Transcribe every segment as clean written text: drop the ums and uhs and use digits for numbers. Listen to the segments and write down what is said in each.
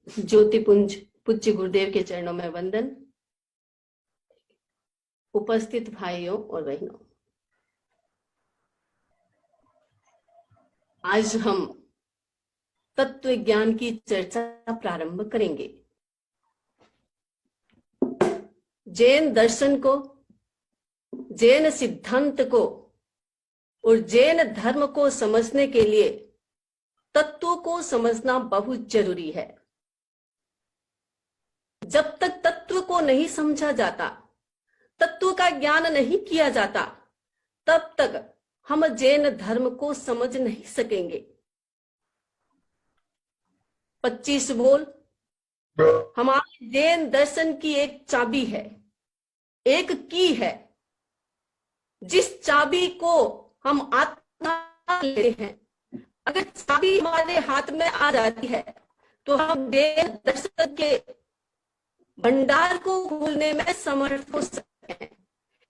ज्योतिपुंज पूज्य गुरुदेव के चरणों में वंदन। उपस्थित भाइयों और बहनों, आज हम तत्व ज्ञान की चर्चा प्रारंभ करेंगे। जैन दर्शन को, जैन सिद्धांत को और जैन धर्म को समझने के लिए तत्वों को समझना बहुत जरूरी है। जब तक तत्व को नहीं समझा जाता, तत्व का ज्ञान नहीं किया जाता, तब तक हम जैन धर्म को समझ नहीं सकेंगे। 25 बोल हमारे जैन दर्शन की एक चाबी है, एक की है। जिस चाबी को हम आत्मा लेते हैं, अगर चाबी हमारे हाथ में आ जाती है तो हम जैन दर्शन के भंडार को खोलने में समर्थ हो सकते हैं।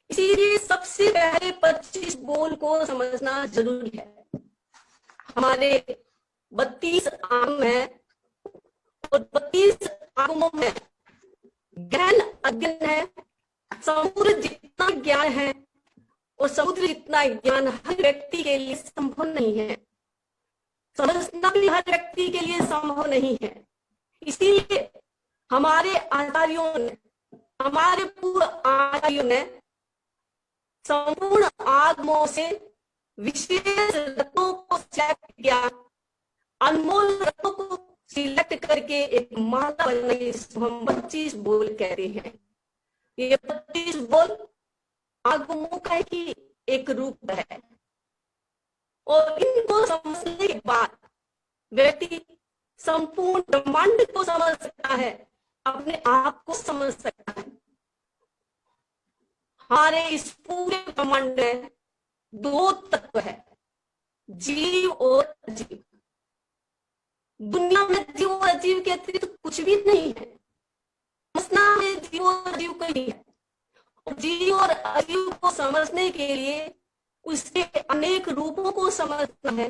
इसीलिए सबसे पहले 25 बोल को समझना जरूरी है। हमारे 32 आगम है और 32 आगमों में ज्ञान अज्ञान है। समुद्र जितना ज्ञान है और समुद्र जितना ज्ञान हर व्यक्ति के लिए संभव नहीं है, समझना भी हर व्यक्ति के लिए संभव नहीं है। इसीलिए हमारे आचार्यों ने, हमारे पूर्व आचार्यों ने संपूर्ण आगमों से विशेष रत्नों को सिलेक्ट किया, अनमोल रत्नों को सिलेक्ट करके एक माला बनाई, जिसको हम 25 बोल कहते हैं। ये 25 बोल आगमों का ही एक रूप है और इनको समझने के बाद व्यक्ति संपूर्ण ब्रह्मांड को समझ सकता है, अपने आप को समझ सकता है। हमारे इस पूरे ब्रह्मांड में 2 तत्व है, जीव और अजीव। दुनिया में जीव और अजीव के अतिरिक्त तो कुछ भी नहीं है। समझना में जीव और अजीव को ही है। और जीव और अजीव को समझने के लिए उसके अनेक रूपों को समझना है,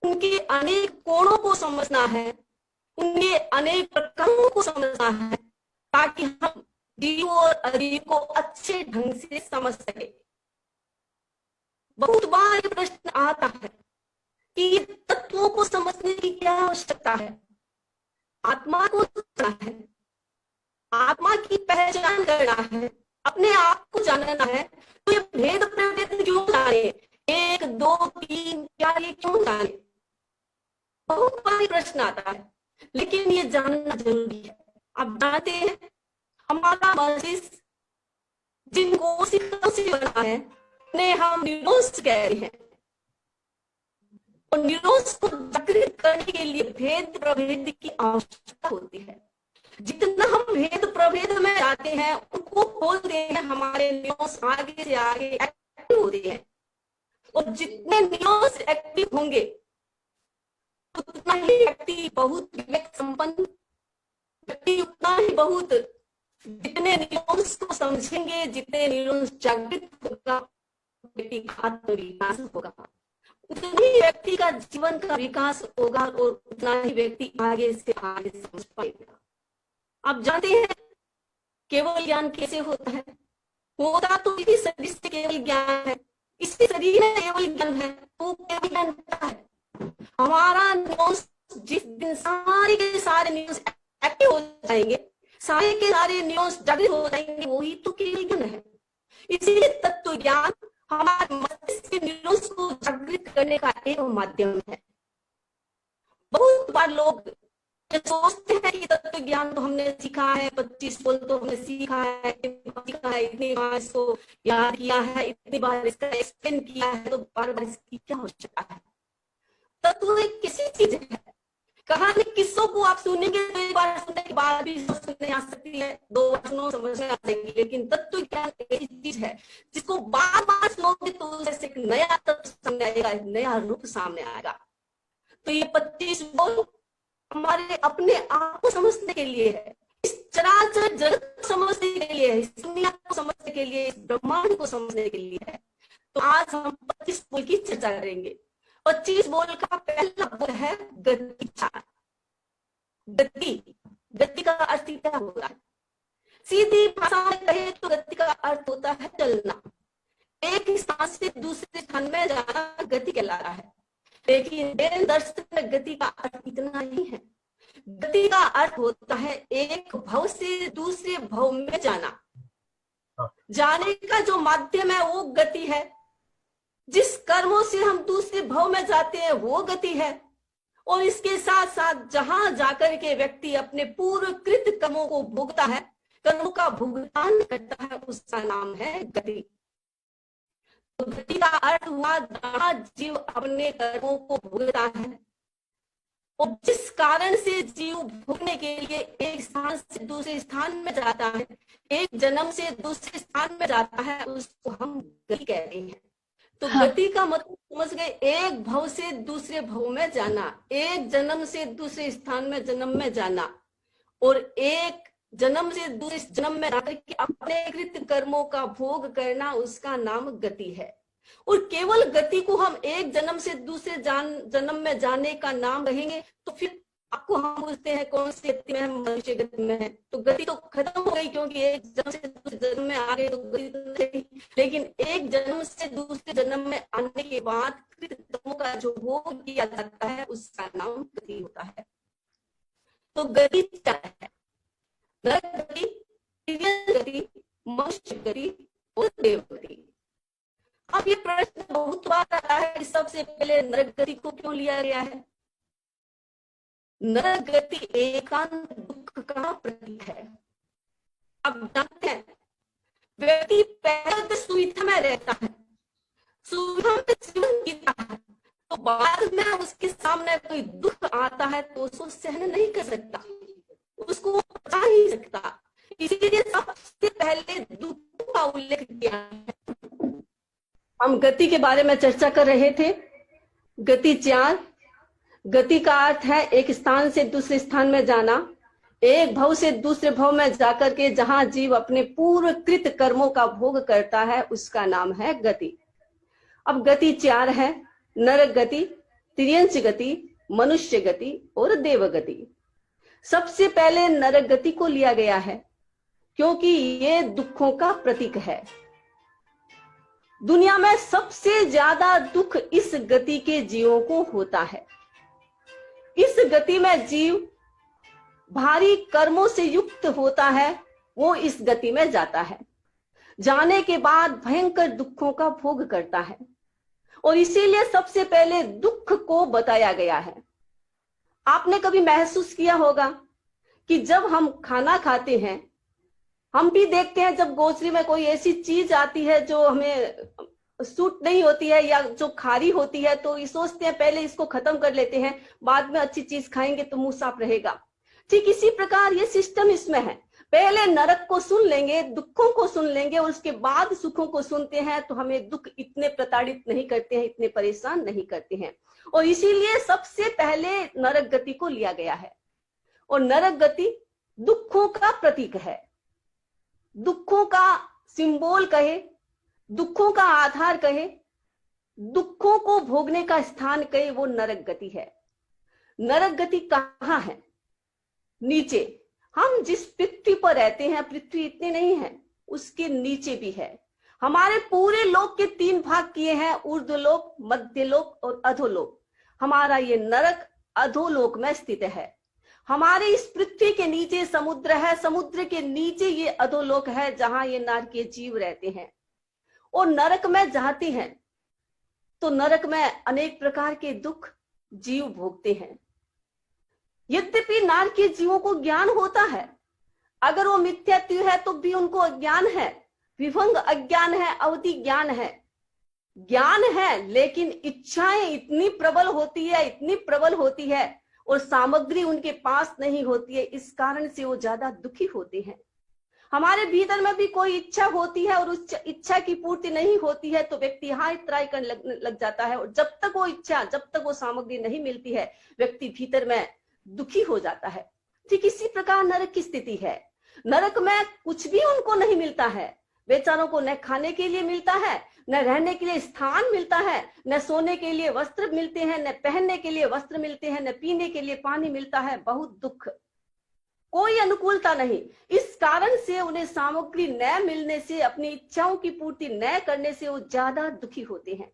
उनके अनेक कोणों को समझना है, उनके अनेक प्रकारों को समझना है, ताकि हम जीव और अजीव को अच्छे ढंग से समझ सके। बहुत बार ये प्रश्न आता है कि तत्वों को समझने की क्या आवश्यकता है? आत्मा को समझना है, आत्मा की पहचान करना है, अपने आप को जानना है, तो ये भेद प्रभेद क्यों जाने? 1, 2, 3, 4 ये क्यों जाने? बहुत बार प्रश्न आता है, लेकिन ये जानना जरूरी है। आप जानते हैं हमारा मस्तिष्क जिन कोशिकाओं से बना है उन्हें हम न्यूरॉन्स कहते हैं, और न्यूरॉन्स को जागृत करने के लिए भेद प्रभेद की आवश्यकता होती है। जितना हम भेद प्रभेद में जाते हैं, उनको खोलते हैं, हमारे न्यूरॉन्स आगे से आगे एक्टिव होते हैं, और जितने न्यूरॉन्स एक्टिव होंगे उतना ही व्यक्ति बहुत विवेक संपन्न, व्यक्ति उतना ही बहुत, जितने न्यूरॉन्स को समझेंगे, जितने न्यूरॉन्स जागृत होगा, व्यक्ति का आत्मविकास होगा, उतना ही व्यक्ति का जीवन का विकास होगा और उतना ही व्यक्ति आगे से आगे समझ पाएगा। आप जानते हैं केवल ज्ञान कैसे होता है? होता तो इसी शरीर से केवल ज्ञान है, इसी शरीर में केवल ज्ञान है, तो केवल ज्ञान होता है। हमारा न्यूरॉन्स जिस दिन सारे के सारे न्यूरॉन्स एक्टिव हो जाएंगे, सारे के सारे न्यूरॉन्स जागृत हो जाएंगे, वही तो केवल ज्ञान है। इसीलिए तत्व ज्ञान हमारे मस्तिष्क के न्यूरॉन्स को जागृत करने का एक माध्यम है। बहुत बार लोग सोचते हैं कि तत्व ज्ञान तो हमने सीखा है, 25 बोल तो हमने सीखा है, इतनी बार इसको याद किया है, इतनी बार इसका एक्सप्लेन किया है, तो बार बार इसकी क्या आवश्यकता है? तत्व एक किसी चीज है। कहानी किस्सों को आप सुनेंगे तो एक बार सुनने के बाद भी सुनने आ सकती है, 2 बार सुनो समझ में आ जाएगी, लेकिन तत्व ज्ञान ऐसी चीज है जिसको बार बार सुनोगे तो जैसे एक नया तत्व सामने आएगा, एक नया रूप सामने आएगा। तो ये 25 बोल हमारे अपने आप को समझने के लिए है, इस चराचर जगत को समझने के लिए है, इस दुनिया को समझने के लिए, इस ब्रह्मांड को समझने के लिए है। तो आज हम 25 बोल की चर्चा करेंगे। 25 बोल का पहला बोल है गति। गति सीधा हो रहा है। सीधी भाषा में कहे तो गति का अर्थ होता है चलना, एक स्थान से दूसरे स्थान में जाना गति कहला है। लेकिन जैन दर्शन में गति का अर्थ इतना नहीं है। गति का अर्थ होता है एक भव से दूसरे भव में जाना। जाने का जो माध्यम है वो गति है। जिस कर्मों से हम दूसरे भव में जाते हैं वो गति है। और इसके साथ साथ जहां जाकर के व्यक्ति अपने पूर्वकृत कर्मों को भोगता है, कर्मों का भुगतान करता है, उसका नाम है गति। तो गति का अर्थ हुआ जहां जीव अपने कर्मों को भोगता है और जिस कारण से जीव भोगने के लिए एक स्थान से दूसरे स्थान में जाता है, एक जन्म से दूसरे स्थान में जाता है, उसको हम गति कहते हैं। तो गति का मतलब समझ गए, एक भव से दूसरे भव में जाना, एक जन्म से दूसरे स्थान में जन्म में जाना, और एक जन्म से दूसरे जन्म में जाकर के अपने कृत कर्मों का भोग करना, उसका नाम गति है। और केवल गति को हम एक जन्म से दूसरे जन्म में जाने का नाम कहेंगे तो फिर आपको हम पूछते हैं कौन सी गति में है, मनुष्य गति में है, तो गति तो खत्म हो गई, क्योंकि एक जन्म से दूसरे जन्म में आ गए तो गति तो नहीं। लेकिन एक जन्म से दूसरे जन्म में आने के बाद कृत कर्मों का जो भोग किया जाता है उसका नाम गति होता है। तो गति क्या है? नरक गति, तिर्यक गति, मनुष्य गति और देव गति। अब ये प्रश्न बहुत बार आता है कि सबसे पहले नरक गति को क्यों लिया गया है? नरक गति एकांत दुख का प्रतीक है। अब जानते हैं व्यक्ति पहले तो सुविधा में रहता है, सुविधा में जीवन जीता है, तो बाद में उसके सामने कोई दुख आता है तो उसको सहन नहीं कर सकता, उसको बचा नहीं सकता। इसीलिए सबसे पहले दुख का उल्लेख किया है। हम गति के बारे में चर्चा कर रहे थे। गति 4, गति का अर्थ है एक स्थान से दूसरे स्थान में जाना, एक भव से दूसरे भव में जाकर के जहां जीव अपने पूर्वकृत कर्मों का भोग करता है उसका नाम है गति। अब गति 4 है, नरक गति, तिर्यंच गति, मनुष्य गति और देव गति। सबसे पहले नरक गति को लिया गया है क्योंकि ये दुखों का प्रतीक है। दुनिया में सबसे ज्यादा दुख इस गति के जीवों को होता है। इस गति में जीव भारी कर्मों से युक्त होता है, वो इस गति में जाता है, जाने के बाद भयंकर दुखों का भोग करता है। और इसीलिए सबसे पहले दुख को बताया गया है। आपने कभी महसूस किया होगा कि जब हम खाना खाते हैं, हम भी देखते हैं जब ग्रोसरी में कोई ऐसी चीज आती है जो हमें सूट नहीं होती है या जो खारी होती है, तो ये सोचते हैं पहले इसको खत्म कर लेते हैं, बाद में अच्छी चीज खाएंगे तो मुंह साफ रहेगा। ठीक इसी प्रकार ये सिस्टम इसमें है। पहले नरक को सुन लेंगे, दुखों को सुन लेंगे और उसके बाद सुखों को सुनते हैं तो हमें दुख इतने प्रताड़ित नहीं करते हैं, इतने परेशान नहीं करते हैं। और इसीलिए सबसे पहले नरक गति को लिया गया है। और नरक गति दुखों का प्रतीक है, दुखों का सिंबल कहे, दुखों का आधार कहे, दुखों को भोगने का स्थान कहे, वो नरक गति है। नरक गति कहाँ है? नीचे। हम जिस पृथ्वी पर रहते हैं, पृथ्वी इतनी नहीं है, उसके नीचे भी है। हमारे पूरे लोक के 3 भाग किए हैं, ऊर्ध्वलोक, मध्यलोक और अधोलोक। हमारा ये नरक अधोलोक में स्थित है। हमारे इस पृथ्वी के नीचे समुद्र है, समुद्र के नीचे ये अधोलोक है जहां ये नरकीय जीव रहते हैं। और नरक में जाते हैं तो नरक में अनेक प्रकार के दुख जीव भोगते हैं। यद्यपि नरकीय जीवों को ज्ञान होता है, अगर वो मिथ्यात्व है तो भी उनको अज्ञान है, विभंग अज्ञान है, अवधि ज्ञान है। ज्ञान है लेकिन इच्छाएं इतनी प्रबल होती है, इतनी प्रबल होती है और सामग्री उनके पास नहीं होती है, इस कारण से वो ज्यादा दुखी होते हैं। हमारे भीतर में भी कोई इच्छा होती है और उस इच्छा की पूर्ति नहीं होती है तो व्यक्ति हाय त्राय करने लग जाता है। और जब तक वो इच्छा, जब तक वो सामग्री नहीं मिलती है, व्यक्ति भीतर में दुखी हो जाता है। ठीक इसी प्रकार नरक की स्थिति है। नरक में कुछ भी उनको नहीं मिलता है। बेचारों को न खाने के लिए मिलता है, न रहने के लिए स्थान मिलता है, न सोने के लिए वस्त्र मिलते हैं, न पहनने के लिए वस्त्र मिलते हैं, न पीने के लिए पानी मिलता है। बहुत दुख। कोई अनुकूलता नहीं। इस कारण से उन्हें सामग्री न मिलने से, अपनी इच्छाओं की पूर्ति न करने से वो ज्यादा दुखी होते हैं।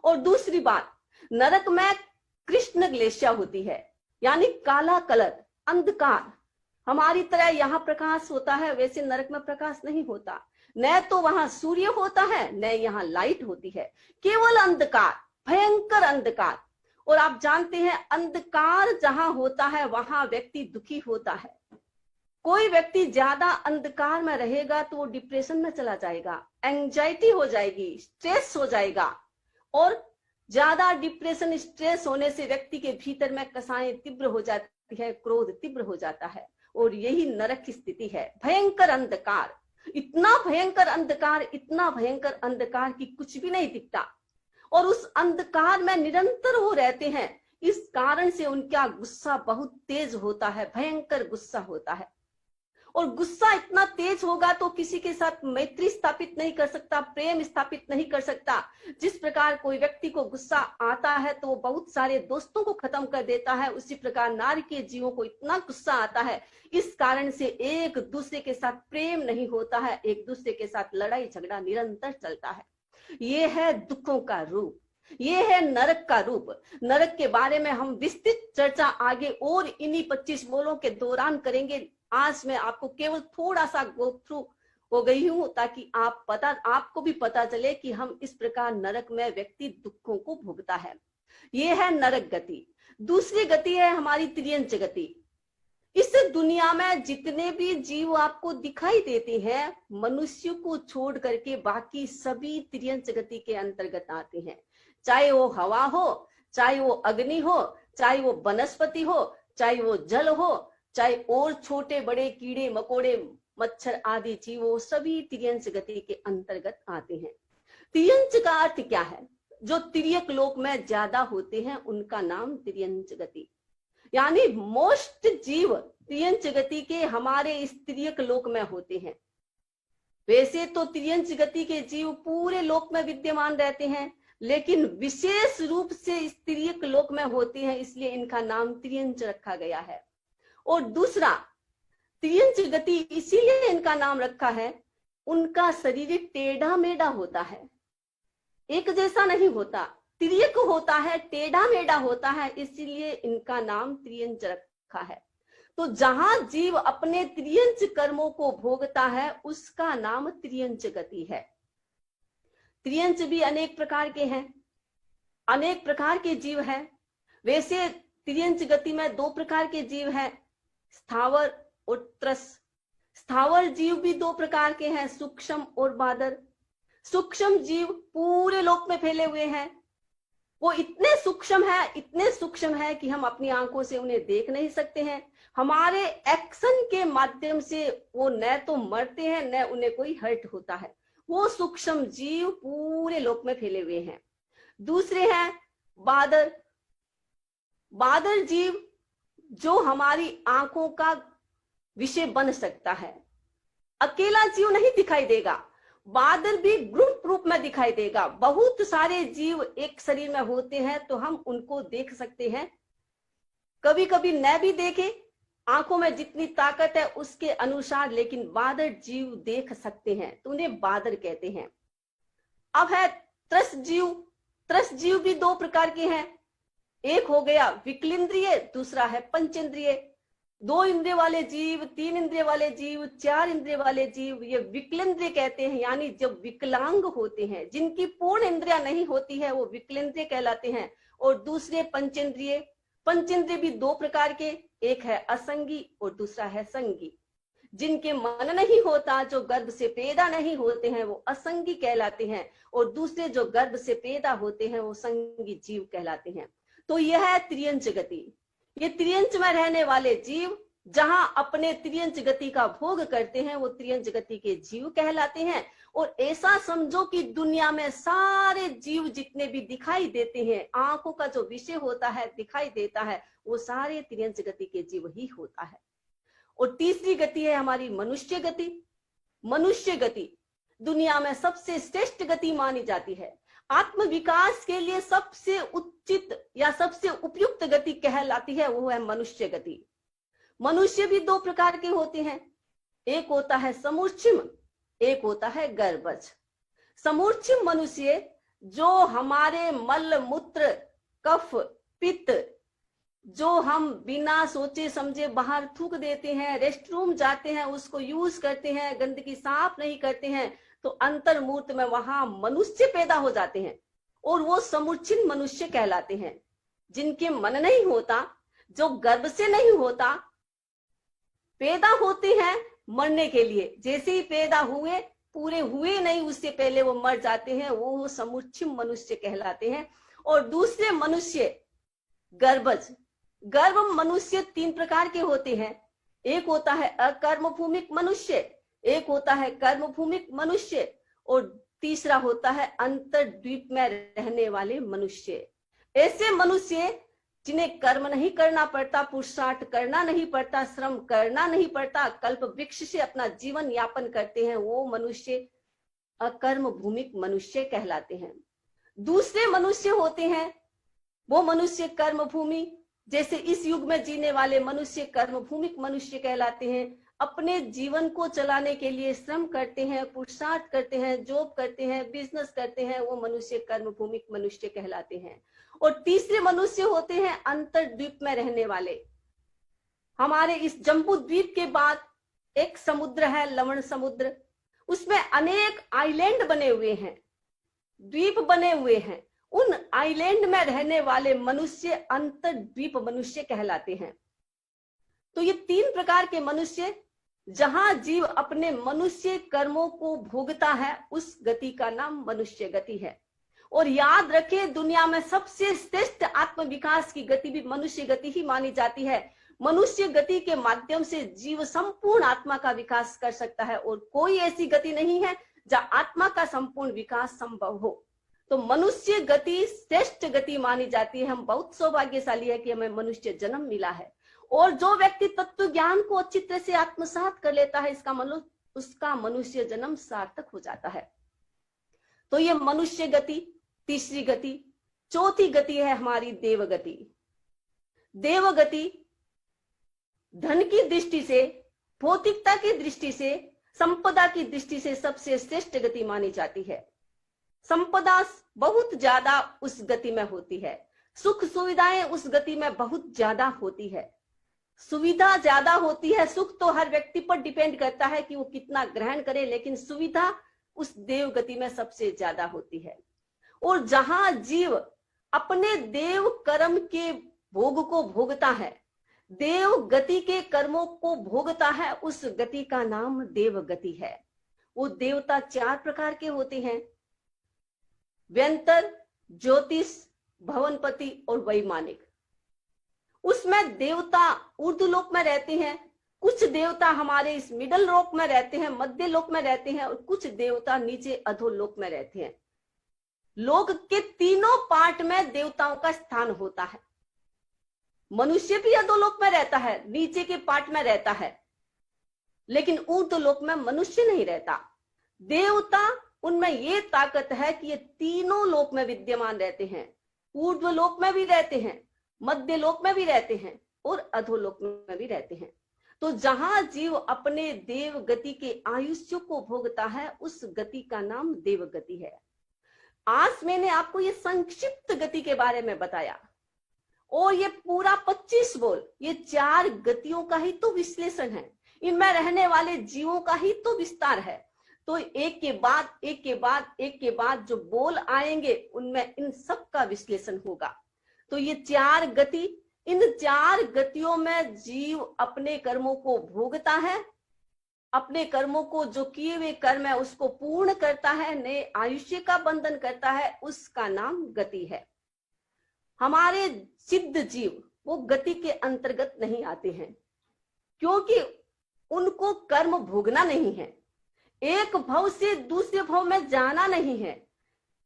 और दूसरी बात, नरक में कृष्ण ग्लेशिया होती है, यानी काला कलर, अंधकार। हमारी तरह यहाँ प्रकाश होता है, वैसे नरक में प्रकाश नहीं होता। न तो वहां सूर्य होता है, न यहाँ लाइट होती है, केवल अंधकार, भयंकर अंधकार। और आप जानते हैं, अंधकार जहां होता है वहां व्यक्ति दुखी होता है। कोई व्यक्ति ज्यादा अंधकार में रहेगा तो वो डिप्रेशन में चला जाएगा, एंजाइटी हो जाएगी, स्ट्रेस हो जाएगा। और ज्यादा डिप्रेशन, स्ट्रेस होने से व्यक्ति के भीतर में कसाएं तीव्र हो जाती है, क्रोध तीव्र हो जाता है। और यही नरक की स्थिति है, भयंकर अंधकार। इतना भयंकर अंधकार, इतना भयंकर अंधकार कि कुछ भी नहीं दिखता। और उस अंधकार में निरंतर वो रहते हैं। इस कारण से उनका गुस्सा बहुत तेज होता है, भयंकर गुस्सा होता है। और गुस्सा इतना तेज होगा तो किसी के साथ मैत्री स्थापित नहीं कर सकता, प्रेम स्थापित नहीं कर सकता। जिस प्रकार कोई व्यक्ति को गुस्सा आता है तो वो बहुत सारे दोस्तों को खत्म कर देता है, उसी प्रकार नारी के जीवों को इतना गुस्सा आता है। इस कारण से एक दूसरे के साथ प्रेम नहीं होता है, एक दूसरे के साथ लड़ाई झगड़ा निरंतर चलता है। ये है दुखों का रूप, ये है नरक का रूप। नरक के बारे में हम विस्तृत चर्चा आगे और इन्हीं 25 बोलों के दौरान करेंगे। आज मैं आपको केवल थोड़ा सा गो थ्रू हो गई हूं ताकि आपको भी पता चले कि हम इस प्रकार नरक में व्यक्ति दुखों को भोगता है। ये है नरक गति। दूसरी गति है हमारी त्रियंच गति। इस दुनिया में जितने भी जीव आपको दिखाई देते हैं, मनुष्य को छोड़ करके बाकी सभी त्रियंच गति के अंतर्गत आते हैं। चाहे वो हवा हो, चाहे वो अग्नि हो, चाहे वो वनस्पति हो, चाहे वो जल हो, चाहे और छोटे बड़े कीड़े मकोड़े, मच्छर आदि जीव, वो सभी त्रियंच गति के अंतर्गत आते हैं। त्रियंच का अर्थ क्या है? जो तिर्यक लोक में ज्यादा होते हैं उनका नाम त्रियंच गति, यानी मोस्ट जीव त्रियंच गति के हमारे इस तिर्यक लोक में होते हैं। वैसे तो त्रियंच गति के जीव पूरे लोक में विद्यमान रहते हैं, लेकिन विशेष रूप से इस तिर्यक लोक में होते हैं, इसलिए इनका नाम त्रियंच रखा गया है। और दूसरा, त्रियंच गति इसीलिए इनका नाम रखा है, उनका शरीर टेढ़ा मेढ़ा होता है, एक जैसा नहीं होता, तिर्यक होता है, टेढ़ा मेढ़ा होता है, इसीलिए इनका नाम त्रियंच रखा है। तो जहां जीव अपने त्रियंच कर्मों को भोगता है उसका नाम त्रियंच गति है। त्रियंच भी अनेक प्रकार के हैं, अनेक प्रकार के जीव हैं। वैसे त्रियंच गति में 2 प्रकार के जीव हैं, स्थावर और त्रस। स्थावर जीव भी 2 प्रकार के हैं, सूक्ष्म और बादर। सूक्ष्म जीव पूरे लोक में फैले हुए हैं। वो इतने सूक्ष्म है कि हम अपनी आंखों से उन्हें देख नहीं सकते हैं। हमारे एक्शन के माध्यम से वो न तो मरते हैं न उन्हें कोई हर्ट होता है। वो सूक्ष्म जीव पूरे लोक में फैले हुए हैं। दूसरे हैं बादर। बादर जीव जो हमारी आंखों का विषय बन सकता है। अकेला जीव नहीं दिखाई देगा, बादल भी ग्रुप रूप में दिखाई देगा। बहुत सारे जीव एक शरीर में होते हैं तो हम उनको देख सकते हैं। कभी कभी न भी देखें, आंखों में जितनी ताकत है उसके अनुसार, लेकिन बादल जीव देख सकते हैं तो उन्हें बादल कहते हैं। अब है त्रस जीव। त्रस जीव भी 2 प्रकार के हैं, एक हो गया विकलेंद्रिय, दूसरा है पंचेंद्रिय। 2 इंद्रिय वाले जीव, 3 इंद्रिय वाले जीव, 4 इंद्रिय वाले जीव, ये विकलेंद्रिय कहते हैं। यानी जब विकलांग होते हैं, जिनकी पूर्ण इंद्रिया नहीं होती है, वो विकलेंद्रिय कहलाते हैं। और दूसरे पंचेंद्रिय। पंचेंद्रिय भी 2 प्रकार के, एक है असंगी और दूसरा है संगी। जिनके मन नहीं होता, जो गर्भ से पैदा नहीं होते हैं, वो असंगी कहलाते हैं, और दूसरे जो गर्भ से पैदा होते हैं वो संगी जीव कहलाते हैं। तो यह है त्रियंच गति। ये त्रियंच में रहने वाले जीव जहां अपने त्रियंच गति का भोग करते हैं वो त्रियंच गति के जीव कहलाते हैं। और ऐसा समझो कि दुनिया में सारे जीव जितने भी दिखाई देते हैं, आंखों का जो विषय होता है दिखाई देता है, वो सारे त्रियंच गति के जीव ही होता है। और तीसरी गति है हमारी मनुष्य गति। मनुष्य गति दुनिया में सबसे श्रेष्ठ गति मानी जाती है। आत्म विकास के लिए सबसे उचित या सबसे उपयुक्त गति कहलाती है, वो है मनुष्य गति। मनुष्य भी दो प्रकार के होते हैं, एक होता है समूर्छिम, एक होता है गर्भज। समूर्छिम मनुष्य जो हमारे मल मूत्र कफ पित्त जो हम बिना सोचे समझे बाहर थूक देते हैं, रेस्ट रूम जाते हैं, उसको यूज करते हैं, गंदगी साफ नहीं करते हैं, तो अंतर्मूर्त में वहां मनुष्य पैदा हो जाते हैं और वो समूर्छित मनुष्य कहलाते हैं, जिनके मन नहीं होता, जो गर्भ से नहीं होता, पैदा होते हैं मरने के लिए, जैसे ही पैदा हुए पूरे हुए नहीं उससे पहले वो मर जाते हैं, वो समूर्छित मनुष्य कहलाते हैं। और दूसरे मनुष्य गर्भज। गर्भ मनुष्य तीन प्रकार के होते हैं, एक होता है अकर्मभूमिक मनुष्य, एक होता है कर्मभूमिक मनुष्य और तीसरा होता है अंतर्द्वीप में रहने वाले मनुष्य। ऐसे मनुष्य जिन्हें कर्म नहीं करना पड़ता, पुरुषार्थ करना नहीं पड़ता, श्रम करना नहीं पड़ता, कल्प वृक्ष से अपना जीवन यापन करते हैं, वो मनुष्य अकर्म भूमिक मनुष्य कहलाते हैं। दूसरे मनुष्य होते हैं वो मनुष्य कर्म भूमि, जैसे इस युग में जीने वाले मनुष्य कर्म भूमिक मनुष्य कहलाते हैं। अपने जीवन को चलाने के लिए श्रम करते हैं, पुरुषार्थ करते हैं, जॉब करते हैं, बिजनेस करते हैं, वो मनुष्य कर्म भूमिक मनुष्य कहलाते हैं। और तीसरे मनुष्य होते हैं अंतर्द्वीप में रहने वाले। हमारे इस जम्बू द्वीप के बाद एक समुद्र है, लवण समुद्र, उसमें अनेक आइलैंड बने हुए हैं, द्वीप बने हुए हैं। उन आइलैंड में रहने वाले मनुष्य अंतर्द्वीप मनुष्य कहलाते हैं। तो ये तीन प्रकार के मनुष्य, जहां जीव अपने मनुष्य कर्मों को भोगता है, उस गति का नाम मनुष्य गति है। और याद रखें, दुनिया में सबसे श्रेष्ठ आत्म विकास की गति भी मनुष्य गति ही मानी जाती है। मनुष्य गति के माध्यम से जीव संपूर्ण आत्मा का विकास कर सकता है और कोई ऐसी गति नहीं है जहां आत्मा का संपूर्ण विकास संभव हो। तो मनुष्य गति श्रेष्ठ गति मानी जाती है। हम बहुत सौभाग्यशाली है कि हमें मनुष्य जन्म मिला है। और जो व्यक्ति तत्व ज्ञान को अच्छी तरह से आत्मसात कर लेता है, उसका मनुष्य जन्म सार्थक हो जाता है। तो ये मनुष्य गति तीसरी गति। चौथी गति है हमारी देवगति। देवगति धन की दृष्टि से, भौतिकता की दृष्टि से, संपदा की दृष्टि से सबसे श्रेष्ठ गति मानी जाती है। संपदा बहुत ज्यादा उस गति में होती है, सुख सुविधाएं उस गति में बहुत ज्यादा होती है, सुविधा ज्यादा होती है। सुख तो हर व्यक्ति पर डिपेंड करता है कि वो कितना ग्रहण करे, लेकिन सुविधा उस देव गति में सबसे ज्यादा होती है। और जहां जीव अपने देव कर्म के भोग को भोगता है, देव गति के कर्मों को भोगता है, उस गति का नाम देव गति है। वो देवता चार प्रकार के होते हैं, व्यंतर, ज्योतिष, भवनपति और वैमानिक। उसमें देवता ऊर्ध्व लोक में रहते हैं, कुछ देवता हमारे इस मिडल लोक में रहते हैं, मध्य लोक में रहते हैं, और कुछ देवता नीचे अधोलोक में रहते हैं। लोक के तीनों पार्ट में देवताओं का स्थान होता है। मनुष्य भी अधोलोक में रहता है, नीचे के पार्ट में रहता है, लेकिन ऊर्ध्व लोक में मनुष्य नहीं रहता। देवता उनमें ये ताकत है कि ये तीनों लोक में विद्यमान रहते हैं, ऊर्ध्व लोक में भी रहते हैं, मध्य लोक में भी रहते हैं और अधोलोक में भी रहते हैं। तो जहां जीव अपने देव गति के आयुष्य को भोगता है, उस गति का नाम देव गति है। आज मैंने आपको ये संक्षिप्त गति के बारे में बताया, और ये पूरा 25 बोल, ये चार गतियों का ही तो विश्लेषण है, इनमें रहने वाले जीवों का ही तो विस्तार है। तो एक के बाद एक के बाद एक के बाद जो बोल आएंगे, उनमें इन सब का विश्लेषण होगा। तो ये चार गति, इन चार गतियों में जीव अपने कर्मों को भोगता है, अपने कर्मों को, जो किए हुए कर्म है उसको पूर्ण करता है, नए आयुष्य का बंधन करता है, उसका नाम गति है। हमारे सिद्ध जीव वो गति के अंतर्गत नहीं आते हैं, क्योंकि उनको कर्म भोगना नहीं है, एक भव से दूसरे भव में जाना नहीं है।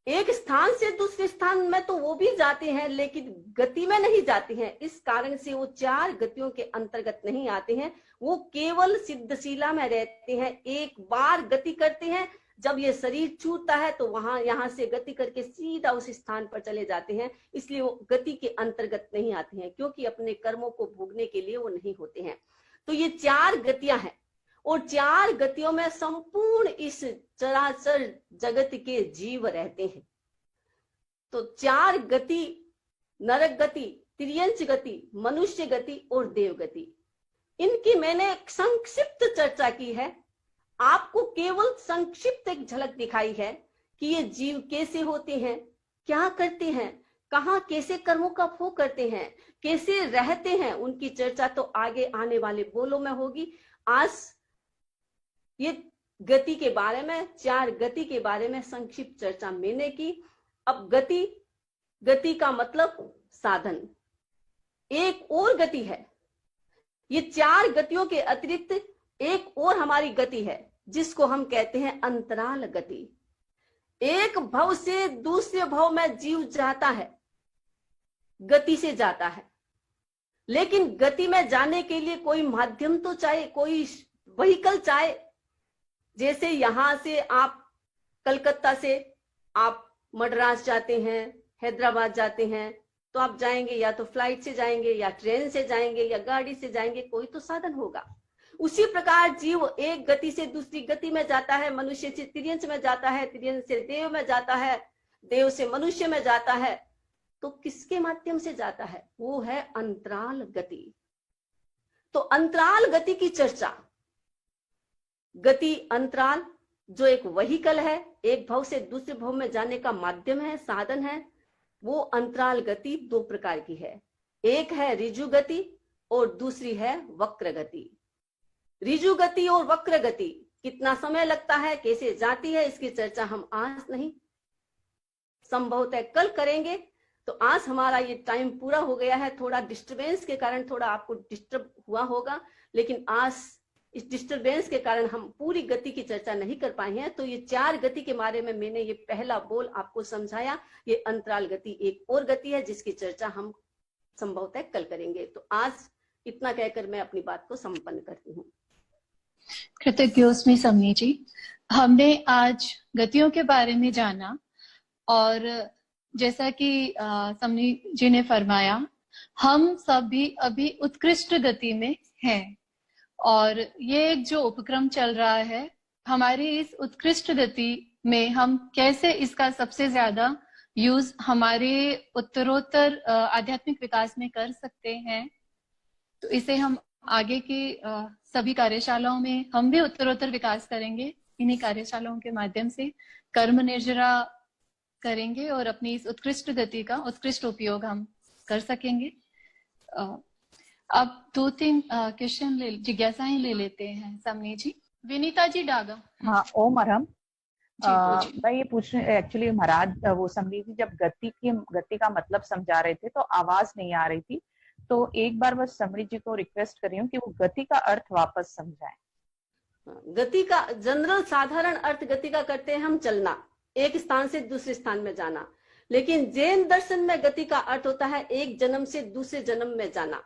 एक स्थान से दूसरे स्थान में तो वो भी जाते हैं, लेकिन गति में नहीं जाते हैं। इस कारण से वो चार गतियों के अंतर्गत नहीं आते हैं, वो केवल सिद्धशीला में रहते हैं। एक बार गति करते हैं, जब ये शरीर छूटता है तो यहाँ से गति करके सीधा उस स्थान पर चले जाते हैं। इसलिए वो गति के अंतर्गत नहीं आते हैं, क्योंकि अपने कर्मों को भोगने के लिए वो नहीं होते हैं। तो ये 4 गतियां हैं और 4 गतियों में संपूर्ण इस चराचर जगत के जीव रहते हैं। तो 4 गति, नरक गति, तिर्यंच गति, मनुष्य गति और देव गति, इनकी मैंने संक्षिप्त चर्चा की है। आपको केवल संक्षिप्त एक झलक दिखाई है कि ये जीव कैसे होते हैं, क्या करते हैं, कहाँ कैसे कर्मों का भोग करते हैं, कैसे रहते हैं, उनकी चर्चा तो आगे आने वाले बोलों में होगी। आज ये गति के बारे में, 4 गति के बारे में संक्षिप्त चर्चा मैंने की। अब गति का मतलब साधन। एक और गति है, ये 4 गतियों के अतिरिक्त एक और हमारी गति है जिसको हम कहते हैं अंतराल गति। एक भव से दूसरे भव में जीव जाता है, गति से जाता है, लेकिन गति में जाने के लिए कोई माध्यम तो चाहिए, कोई व्हीकल चाहिए। जैसे यहां से आप कलकत्ता से आप मद्रास जाते हैं, हैदराबाद जाते हैं, तो आप जाएंगे या तो फ्लाइट से जाएंगे या ट्रेन से जाएंगे या गाड़ी से जाएंगे, कोई तो साधन होगा। उसी प्रकार जीव एक गति से दूसरी गति में जाता है, मनुष्य से तिर्यंच में जाता है, तिर्यंच से देव में जाता है, देव से मनुष्य में जाता है। तो किसके माध्यम से जाता है? वो है अंतराल गति। तो अंतराल गति की चर्चा, गति अंतराल जो एक व्हीकल है, एक भव से दूसरे भव में जाने का माध्यम है, साधन है, वो अंतराल गति 2 प्रकार की है। एक है ऋजु गति और दूसरी है वक्र गति। ऋजु गति और वक्र गति कितना समय लगता है, कैसे जाती है, इसकी चर्चा हम आज नहीं, संभवतः कल करेंगे। तो आज हमारा ये टाइम पूरा हो गया है। थोड़ा डिस्टरबेंस के कारण थोड़ा आपको डिस्टर्ब हुआ होगा, लेकिन आज इस डिस्टरबेंस के कारण हम पूरी गति की चर्चा नहीं कर पाए हैं। तो ये 4 गति के बारे में मैंने ये पहला बोल आपको समझाया। ये अंतराल गति एक और गति है जिसकी चर्चा हम संभवतः कल करेंगे। तो आज इतना कहकर मैं अपनी बात को संपन्न करती हूँ। कृतज्ञोस्मि समनी जी। हमने आज गतियों के बारे में जाना और जैसा कि समनी जी ने फरमाया, हम सभी अभी उत्कृष्ट गति में हैं और ये एक जो उपक्रम चल रहा है, हमारी इस उत्कृष्ट गति में हम कैसे इसका सबसे ज्यादा यूज हमारे उत्तरोत्तर आध्यात्मिक विकास में कर सकते हैं, तो इसे हम आगे की सभी कार्यशालाओं में हम भी उत्तरोत्तर विकास करेंगे। इन्हीं कार्यशालाओं के माध्यम से कर्म निर्जरा करेंगे और अपनी इस उत्कृष्ट गति का उत्कृष्ट उपयोग हम कर सकेंगे। अब 2-3 क्वेश्चन जिज्ञासाएं ले लेते हैं समनी जी। विनीता जी डागा। हाँ, ओम अरहम। मैं ये पूछने, एक्चुअली महाराज वो समनी जी जब गति का मतलब समझा रहे थे तो आवाज नहीं आ रही थी, तो एक बार बस समरी जी को रिक्वेस्ट कर रही हूँ कि वो गति का अर्थ वापस समझाएं। गति का जनरल साधारण अर्थ गति का करते हैं हम चलना, एक स्थान से दूसरे स्थान में जाना। लेकिन जैन दर्शन में गति का अर्थ होता है एक जन्म से दूसरे जन्म में जाना,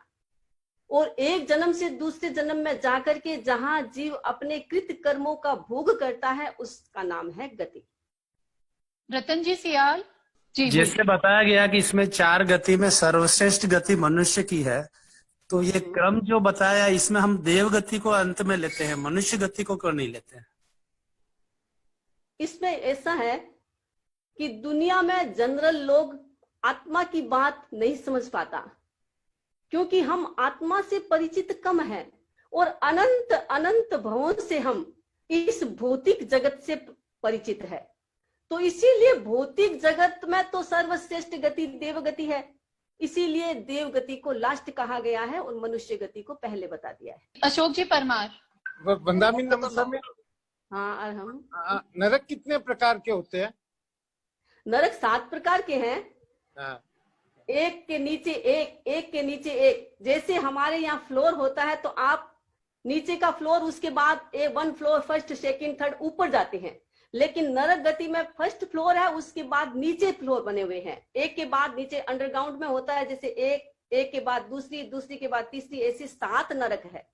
और एक जन्म से दूसरे जन्म में जाकर के जहां जीव अपने कृत कर्मों का भोग करता है उसका नाम है गति। रतन जी सियाल जी। जैसे बताया गया कि इसमें 4 गति में सर्वश्रेष्ठ गति मनुष्य की है, तो ये क्रम जो बताया इसमें हम देव गति को अंत में लेते हैं, मनुष्य गति को क्यों नहीं लेते हैं? इसमें ऐसा है कि दुनिया में जनरल लोग आत्मा की बात नहीं समझ पाता, क्योंकि हम आत्मा से परिचित कम है और अनंत अनंत भवों से हम इस भौतिक जगत से परिचित है। तो इसीलिए भौतिक जगत में तो सर्वश्रेष्ठ गति देव गति है, इसीलिए देव गति को लास्ट कहा गया है और मनुष्य गति को पहले बता दिया है। अशोक जी परमार। वंदामिन नमस्ते। हाँ, हम नरक कितने प्रकार के होते हैं? नरक 7 प्रकार के हैं। एक के नीचे एक के नीचे एक। जैसे हमारे यहाँ फ्लोर होता है तो आप नीचे का फ्लोर, उसके बाद 1 फ्लोर, फर्स्ट सेकंड थर्ड ऊपर जाते हैं। लेकिन नरक गति में फर्स्ट फ्लोर है, उसके बाद नीचे फ्लोर बने हुए हैं, एक के बाद नीचे अंडरग्राउंड में होता है। जैसे एक के बाद दूसरी, दूसरी के बाद तीसरी, ऐसे 7 नरक है।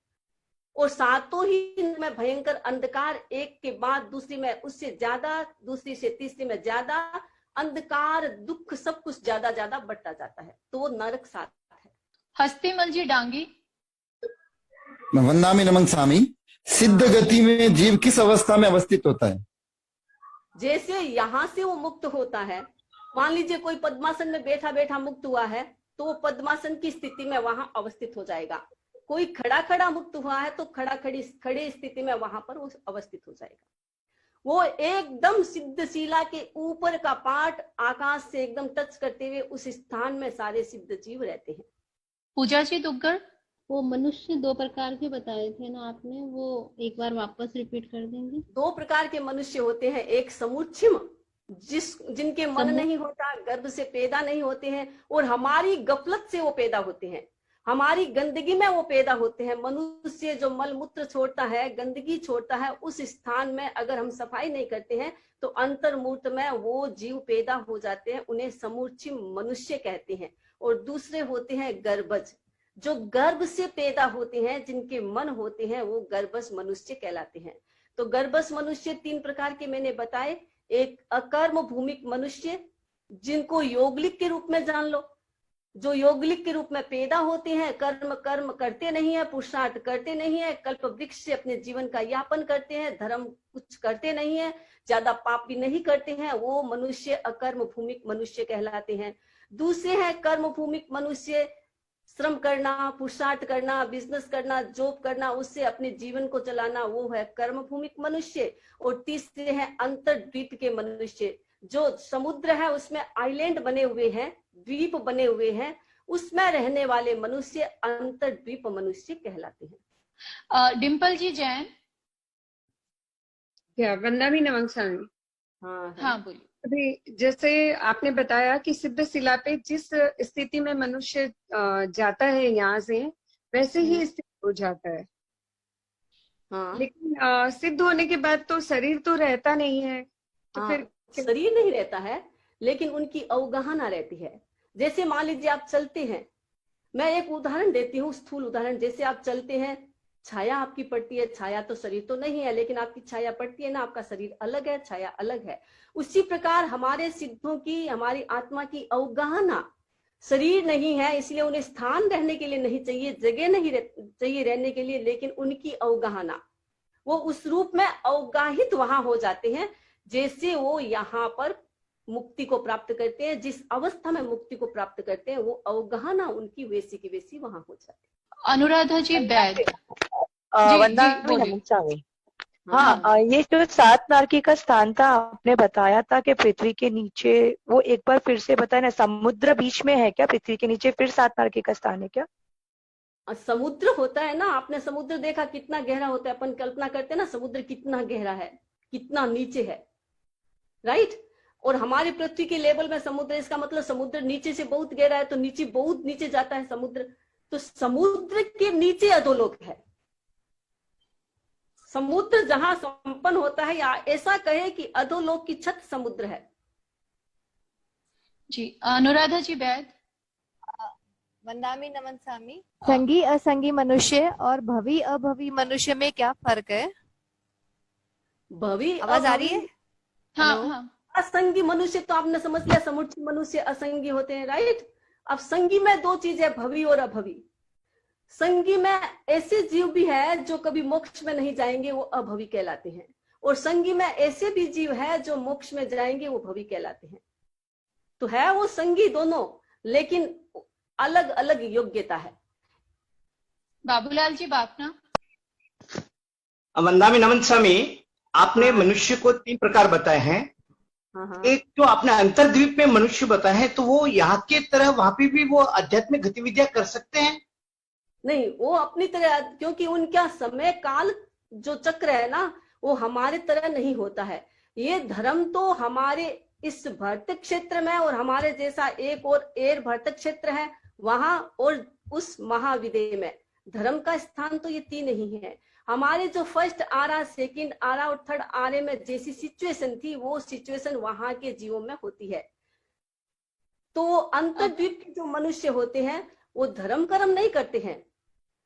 और 7 ही में भयंकर अंधकार, एक के बाद दूसरी में उससे ज्यादा, दूसरी से तीसरी में ज्यादा अंधकार, दुख, सब कुछ ज्यादा ज्यादा बढ़ता जाता है। तो वो नरक 7 है। हस्तीमल जी डांगी। वंदामी नमन स्वामी। सिद्ध गति में जीव किस अवस्था में अवस्थित होता है? जैसे यहाँ से वो मुक्त होता है, मान लीजिए कोई पद्मासन में बैठा बैठा मुक्त हुआ है, तो वो पद्मासन की स्थिति में वहां अवस्थित हो जाएगा। कोई खड़ा खड़ा मुक्त हुआ है तो खड़ी स्थिति में वहां पर वो अवस्थित हो जाएगा। वो एकदम सिद्ध शिला के ऊपर का पार्ट आकाश से एकदम टच करते हुए उस स्थान में सारे सिद्ध जीव रहते हैं। पूजा जी दुग्गड़, वो मनुष्य 2 प्रकार के बताए थे ना आपने, वो एक बार वापस रिपीट कर देंगे? 2 प्रकार के मनुष्य होते हैं, एक समुच्छिम जिनके मन नहीं होता, गर्भ से पैदा नहीं होते हैं और हमारी गफलत से वो पैदा होते हैं, हमारी गंदगी में वो पैदा होते हैं। मनुष्य जो मल मूत्र छोड़ता है, गंदगी छोड़ता है, उस स्थान में अगर हम सफाई नहीं करते हैं तो अंतर्मूर्त में वो जीव पैदा हो जाते हैं, उन्हें समूर्छिम मनुष्य कहते हैं। और दूसरे होते हैं गर्भज, जो गर्भ से पैदा होते हैं, जिनके मन होते हैं, वो गर्भज मनुष्य कहलाते हैं। तो गर्भज मनुष्य 3 प्रकार के मैंने बताए। एक अकर्म भूमिक मनुष्य, जिनको योगलिक के रूप में जान लो, जो योगलिक के रूप में पैदा होते हैं, कर्म करते नहीं है, पुरुषार्थ करते नहीं है, कल्प वृक्ष से अपने जीवन का यापन करते हैं, धर्म कुछ करते नहीं है, ज्यादा पाप भी नहीं करते हैं, वो मनुष्य अकर्म भूमिक मनुष्य कहलाते हैं। दूसरे हैं कर्म भूमिक मनुष्य, श्रम करना, पुरुषार्थ करना, बिजनेस करना, जॉब करना, उससे अपने जीवन को चलाना, वो है कर्म भूमिक मनुष्य। और तीसरे हैं अंतर्द्वीप के मनुष्य, जो समुद्र है उसमें आइलैंड बने हुए हैं, द्वीप बने हुए हैं, उसमें रहने वाले मनुष्य अंतर्द्वीप मनुष्य कहलाते हैं। डिम्पल जी जैन। क्या वंदामी नमन स्वामी? हाँ बोलिए। अभी जैसे आपने बताया कि सिद्ध शिला पे जिस स्थिति में मनुष्य जाता है यहाँ से, वैसे ही स्थिति हो जाता है। हाँ। लेकिन सिद्ध होने के बाद तो शरीर तो रहता नहीं है, तो फिर शरीर नहीं रहता है, लेकिन उनकी अवगाहना रहती है। जैसे मान लीजिए आप चलते हैं, मैं एक उदाहरण देती हूँ, स्थूल उदाहरण। जैसे आप चलते हैं, छाया आपकी पड़ती है, छाया तो शरीर तो नहीं है, लेकिन आपकी छाया पड़ती है ना, आपका शरीर अलग है, छाया अलग है। उसी प्रकार हमारे सिद्धों की, हमारी आत्मा की अवगाहना, शरीर नहीं है इसलिए उन्हें स्थान रहने के लिए नहीं चाहिए, जगह नहीं चाहिए रहने के लिए, लेकिन उनकी अवगाहना, वो उस रूप में अवगाहित वहां हो जाते हैं। जैसे वो यहाँ पर मुक्ति को प्राप्त करते हैं, जिस अवस्था में मुक्ति को प्राप्त करते हैं, वो अवगाहना उनकी वैसी की वैसी वहां हो जाती है। अनुराधा जी बैद। वंदना नमन स्वामी। हाँ, ये जो 7 नारकी का स्थान था, आपने बताया था कि पृथ्वी के नीचे, वो एक बार फिर से बताया ना, समुद्र बीच में है क्या पृथ्वी के नीचे, फिर 7 नारकी का स्थान है क्या? समुद्र होता है ना, आपने समुद्र देखा कितना गहरा होता है, अपन कल्पना करते हैं ना समुद्र कितना गहरा है, कितना नीचे है, राइट। और हमारी पृथ्वी के लेवल में समुद्र, इसका मतलब समुद्र नीचे से बहुत गहरा है, तो नीचे बहुत नीचे जाता है समुद्र। तो समुद्र के नीचे अधोलोक है। समुद्र जहां संपन्न होता है, या ऐसा कहे कि अधोलोक की छत समुद्र है। जी अनुराधा जी बैद। वंदामी नमन स्वामी। संगी असंगी मनुष्य और भवी अभवी मनुष्य में क्या फर्क है? भवी आवाज आ रही है? हाँ हाँ। असंगी मनुष्य तो आपने समझ लिया, समुच्चय मनुष्य असंगी होते हैं, राइट। अब संगी में 2 चीजें, भवी और अभवी। संगी में ऐसे जीव भी है जो कभी मोक्ष में नहीं जाएंगे, वो अभवी कहलाते हैं। और संगी में ऐसे भी जीव है जो मोक्ष में जाएंगे, वो भवी कहलाते हैं। तो है वो संगी दोनों, लेकिन अलग अलग योग्यता है। बाबूलाल जी बापना। वंदामी नमन स्वामी, आपने मनुष्य को 3 प्रकार बताए हैं। एक जो आपने अंतर्द्वीप में मनुष्य बताए हैं, तो वो यहाँ के तरह वहां पे भी वो आध्यात्मिक गतिविधियां कर सकते हैं? नहीं, वो अपनी तरह, क्योंकि उनका समय काल जो चक्र है ना, वो हमारे तरह नहीं होता है। ये धर्म तो हमारे इस भरत क्षेत्र में, और हमारे जैसा एक और एर भरत क्षेत्र है वहां, और उस महाविदय में धर्म का स्थान तो ये 3 ही है। हमारे जो फर्स्ट आरा, सेकंड आरा और थर्ड आरे में जैसी सिचुएशन थी, वो सिचुएशन वहां के जीवों में होती है। तो अंतर्द्वीप के जो मनुष्य होते हैं, वो धर्म कर्म नहीं करते हैं,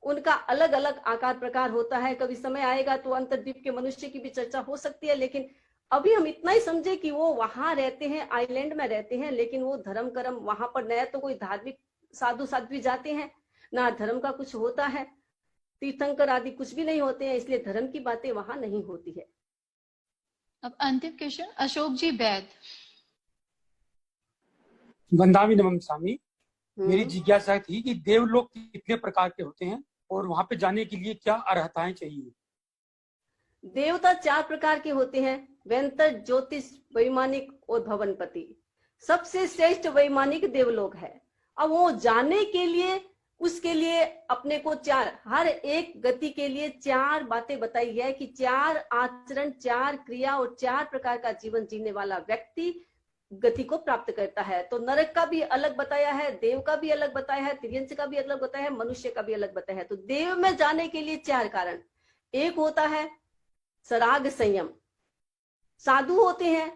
उनका अलग अलग आकार प्रकार होता है। कभी समय आएगा तो अंतर्द्वीप के मनुष्य की भी चर्चा हो सकती है, लेकिन अभी हम इतना ही समझे कि वो वहां रहते हैं, आइलैंड में रहते हैं, लेकिन वो धर्म कर्म वहां पर न तो कोई धार्मिक साधु साध्वी जाते हैं, ना धर्म का कुछ होता है। तीर्थंकर आदि कुछ भी नहीं होते हैं, इसलिए धर्म की बातें वहां नहीं होती है। अब अंतिम क्वेश्चन अशोक जी बैद। वंदामी नमन स्वामी, मेरी जिज्ञासा थी कि देवलोक कितने प्रकार के होते हैं और वहां पे जाने के लिए क्या अर्हताएं चाहिए? देवता 4 प्रकार के होते हैं, वेंतर, ज्योतिष, वैमानिक और भवनपति। सबसे श्रेष्ठ वैमानिक देवलोक है। अब वो जाने के लिए उसके लिए अपने को 4, हर एक गति के लिए 4 बातें बताई है कि 4 आचरण, 4 क्रिया और 4 प्रकार का जीवन जीने वाला व्यक्ति गति को प्राप्त करता है। तो नरक का भी अलग बताया है, देव का भी अलग बताया है, तिर्यंच का भी अलग बताया है, मनुष्य का भी अलग बताया है। तो देव में जाने के लिए 4 कारण। एक होता है सराग संयम, साधु होते हैं,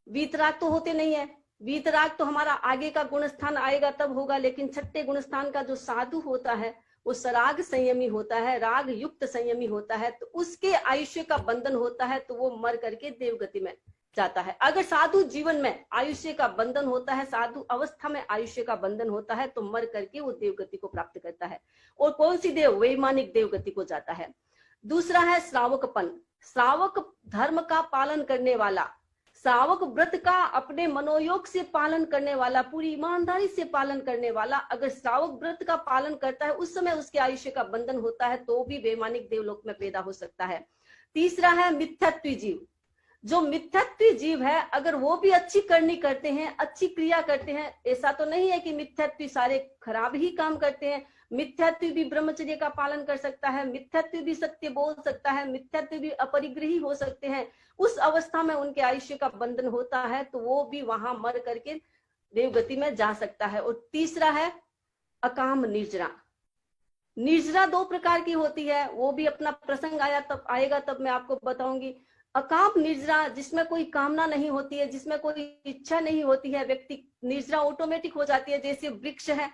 वीतराग तो होते नहीं है। वीतराग तो हमारा आगे का गुणस्थान आएगा तब होगा, लेकिन छठे गुणस्थान का जो साधु होता है वो सराग संयमी होता है, राग युक्त संयमी होता है। तो उसके आयुष्य का बंधन होता है, तो वो मर करके देवगति में जाता है। अगर साधु जीवन में आयुष्य का बंधन होता है, साधु अवस्था में आयुष्य का बंधन होता है, तो मर करके वो देवगति को प्राप्त करता है। और कौन सी देव? वैमानिक देवगति को जाता है। दूसरा है श्रावकपन, श्रावक धर्म का पालन करने वाला, श्रावक व्रत का अपने मनोयोग से पालन करने वाला, पूरी ईमानदारी से पालन करने वाला। अगर श्रावक व्रत का पालन करता है, उस समय उसके आयुष्य का बंधन होता है, तो भी वैमानिक देवलोक में पैदा हो सकता है। तीसरा है मिथ्यात्वी जीव, जो मिथ्यात्वी जीव है, अगर वो भी अच्छी करनी करते हैं, अच्छी क्रिया करते हैं, ऐसा तो नहीं है कि मिथ्यात्वी सारे खराब ही काम करते हैं। मिथ्यात्वी भी ब्रह्मचर्य का पालन कर सकता है, मिथ्यात्वी भी सत्य बोल सकता है, मिथ्यात्वी भी अपरिग्रही हो सकते हैं। उस अवस्था में उनके आयुष्य का बंधन होता है, तो वो भी वहां मर करके देवगति में जा सकता है। और तीसरा है अकाम निर्जरा। निर्जरा 2 प्रकार की होती है, वो भी अपना प्रसंग आएगा तब मैं आपको बताऊंगी। अकाम निर्जरा, जिसमें कोई कामना नहीं होती है, जिसमें कोई इच्छा नहीं होती है, व्यक्ति निर्जरा ऑटोमेटिक हो जाती है। जैसे वृक्ष है,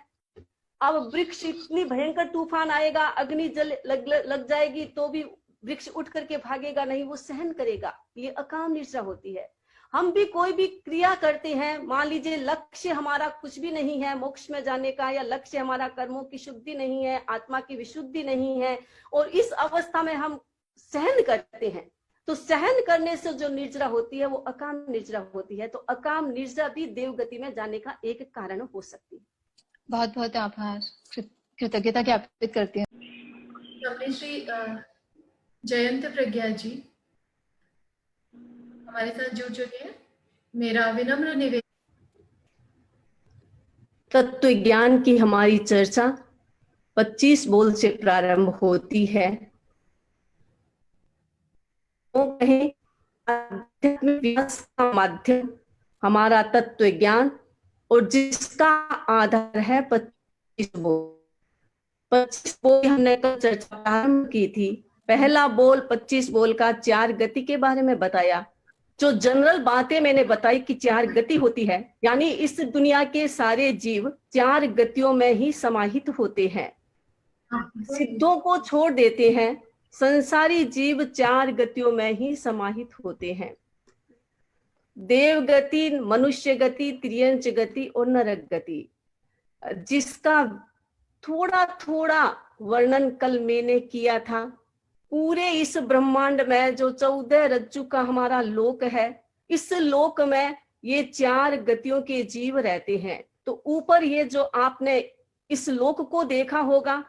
अब वृक्ष इतनी भयंकर तूफान आएगा, अग्नि जल लग जाएगी, तो भी वृक्ष उठ करके भागेगा नहीं, वो सहन करेगा। ये अकाम निर्जरा होती है। हम भी कोई भी क्रिया करते हैं, मान लीजिए लक्ष्य हमारा कुछ भी नहीं है मोक्ष में जाने का, या लक्ष्य हमारा कर्मों की शुद्धि नहीं है, आत्मा की विशुद्धि नहीं है, और इस अवस्था में हम सहन करते हैं, तो सहन करने से जो निर्जरा होती है वो अकाम निर्जरा होती है। तो अकाम निर्जरा भी देवगति में जाने का एक कारण हो सकती है। बहुत बहुत आभार, कृतज्ञता ज्ञापित करते हैं। अपने श्री जयंत प्रज्ञा जी हमारे साथ जुड़ चुके हैं। मेरा विनम्र निवेदन, तत्व ज्ञान की हमारी चर्चा 25 बोल से प्रारंभ होती है। वो कहें आध्यात्मिक विकास का माध्यम हमारा तत्व ज्ञान, और जिसका आधार है 25 बोल। 25 बोल हमने कल चर्चा प्रारंभ की थी। पहला बोल 25 बोल का 4 गति के बारे में बताया। जो जनरल बातें मैंने बताई कि 4 गति होती है, यानी इस दुनिया के सारे जीव 4 गतियों में ही समाहित होते हैं। सिद्धों को छोड़ देते हैं, संसारी जीव 4 गतियों में ही समाहित होते हैं। देव गति, मनुष्य गति, त्रियंच गति और नरक गति, जिसका थोड़ा थोड़ा वर्णन कल मैंने किया था। पूरे इस ब्रह्मांड में जो 14 रज्जु का हमारा लोक है, इस लोक में ये 4 गतियों के जीव रहते हैं। तो ऊपर ये जो आपने इस लोक को देखा होगा,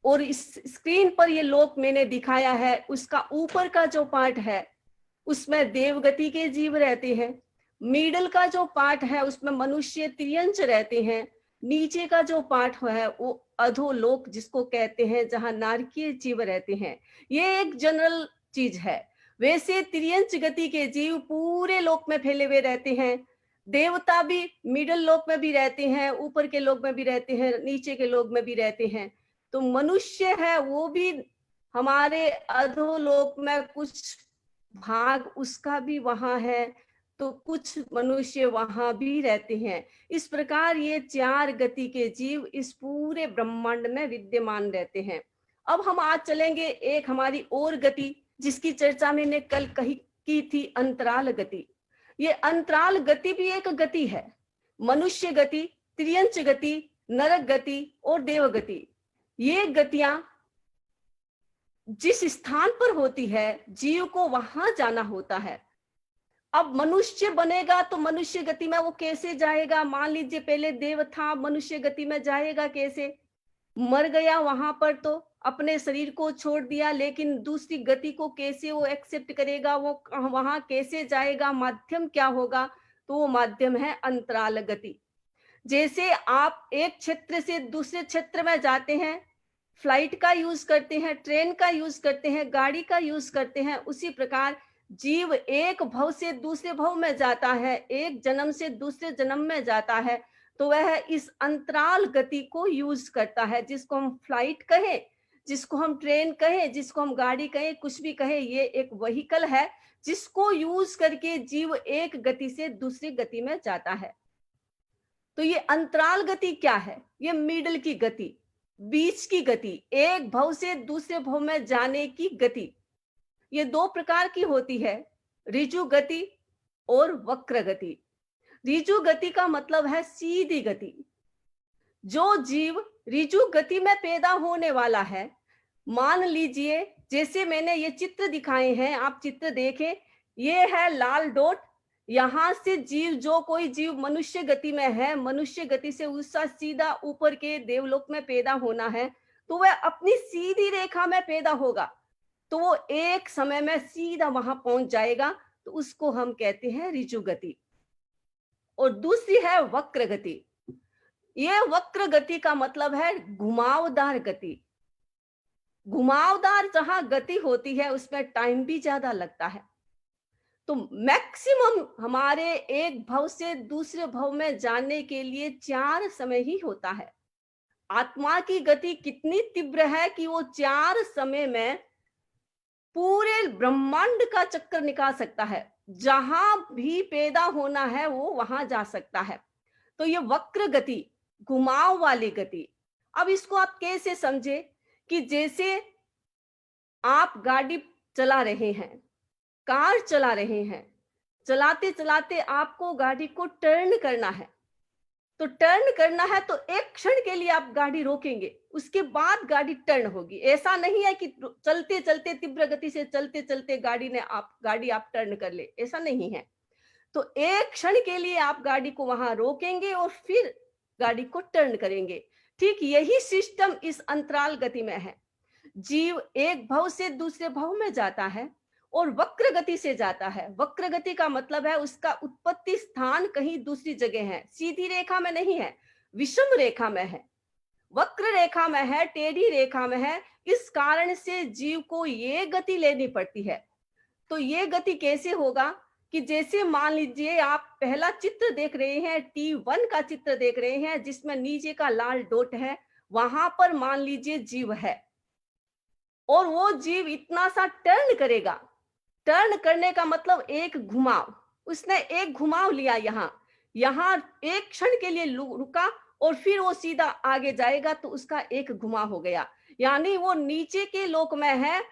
और इस स्क्रीन पर ये लोक मैंने दिखाया है, उसका ऊपर का जो पार्ट है उसमें देवगति के जीव रहते हैं। मिडल का जो पार्ट है उसमें मनुष्य त्रियंच रहते हैं। नीचे का जो पार्ट है वो अधोलोक जिसको कहते हैं, जहां नारकीय जीव रहते हैं। ये एक जनरल चीज है। वैसे त्रियंच गति के जीव पूरे लोक में फैले हुए रहते हैं। देवता भी मिडल लोक में भी रहते हैं, ऊपर के लोक में भी रहते हैं, नीचे के लोक में भी रहते हैं। तो मनुष्य है वो भी हमारे अधोलोक में कुछ भाग उसका भी वहां है, तो कुछ मनुष्य वहां भी रहते हैं। इस प्रकार ये 4 गति के जीव इस पूरे ब्रह्मांड में विद्यमान रहते हैं। अब हम आज चलेंगे एक हमारी और गति, जिसकी चर्चा मैंने कल की थी, अंतराल गति। ये अंतराल गति भी एक गति है। मनुष्य गति, त्रियंच गति, नरक गति और देव गति, ये गतियां जिस स्थान पर होती है जीव को वहां जाना होता है। अब मनुष्य बनेगा तो मनुष्य गति में वो कैसे जाएगा? मान लीजिए पहले देव था, मनुष्य गति में जाएगा कैसे? मर गया वहां पर तो अपने शरीर को छोड़ दिया, लेकिन दूसरी गति को कैसे वो एक्सेप्ट करेगा? वो वहां कैसे जाएगा? माध्यम क्या होगा? तो वो माध्यम है अंतराल गति। जैसे आप एक क्षेत्र से दूसरे क्षेत्र में जाते हैं, फ्लाइट का यूज करते हैं, ट्रेन का यूज करते हैं, गाड़ी का यूज करते हैं, उसी प्रकार जीव एक भव से दूसरे भव में जाता है, एक जन्म से दूसरे जन्म में जाता है, तो वह इस अंतराल गति को यूज करता है, जिसको हम फ्लाइट कहें, जिसको हम ट्रेन कहें, जिसको हम गाड़ी कहें, कुछ भी कहें, ये एक व्हीकल है जिसको यूज करके जीव एक गति से दूसरी गति में जाता है। तो ये अंतराल गति क्या है? ये मिडल की गति, बीच की गति, एक भव से दूसरे भव में जाने की गति। ये दो प्रकार की होती है, ऋजु गति और वक्र गति। ऋजु गति का मतलब है सीधी गति। जो जीव ऋजु गति में पैदा होने वाला है, मान लीजिए जैसे मैंने ये चित्र दिखाए हैं, आप चित्र देखें, ये है लाल डॉट, यहां से जीव, जो कोई जीव मनुष्य गति में है, मनुष्य गति से उसका सीधा ऊपर के देवलोक में पैदा होना है, तो वह अपनी सीधी रेखा में पैदा होगा, तो वो एक समय में सीधा वहां पहुंच जाएगा, तो उसको हम कहते हैं ऋजु गति। और दूसरी है वक्र गति। ये वक्र गति का मतलब है घुमावदार गति। घुमावदार जहां गति होती है उसमें टाइम भी ज्यादा लगता है। तो मैक्सिमम हमारे एक भव से दूसरे भव में जाने के लिए 4 समय ही होता है। आत्मा की गति कितनी तीव्र है कि वो 4 समय में पूरे ब्रह्मांड का चक्कर निकाल सकता है, जहां भी पैदा होना है वो वहां जा सकता है। तो ये वक्र गति, घुमाव वाली गति। अब इसको आप कैसे समझे कि जैसे आप गाड़ी चला रहे हैं, कार चला रहे हैं, चलाते चलाते आपको गाड़ी को टर्न करना है, तो टर्न करना है तो एक क्षण के लिए आप गाड़ी रोकेंगे, उसके बाद गाड़ी टर्न होगी। ऐसा नहीं है कि चलते चलते तीव्र गति से चलते चलते गाड़ी आप टर्न कर ले, ऐसा नहीं है। तो एक क्षण के लिए आप गाड़ी को वहां रोकेंगे और फिर गाड़ी को टर्न करेंगे। ठीक यही सिस्टम इस अंतराल गति में है। जीव एक भव से दूसरे भव में जाता है और वक्र गति से जाता है। वक्र गति का मतलब है उसका उत्पत्ति स्थान कहीं दूसरी जगह है, सीधी रेखा में नहीं है, विषम रेखा में है, वक्र रेखा में है, टेढ़ी रेखा में है। इस कारण से जीव को ये गति लेनी पड़ती है। तो ये गति कैसे होगा कि जैसे मान लीजिए आप पहला चित्र देख रहे हैं, T1 का चित्र देख रहे हैं, जिसमें नीचे का लाल डॉट है, वहां पर मान लीजिए जीव है और वो जीव इतना सा टर्न करेगा। टर्न करने का मतलब एक घुमाव, उसने एक घुमाव लिया, यहाँ एक क्षण के लिए रुका और फिर वो सीधा आगे जाएगा, तो उसका एक घुमाव हो गया। यानी वो नीचे के लोक में है,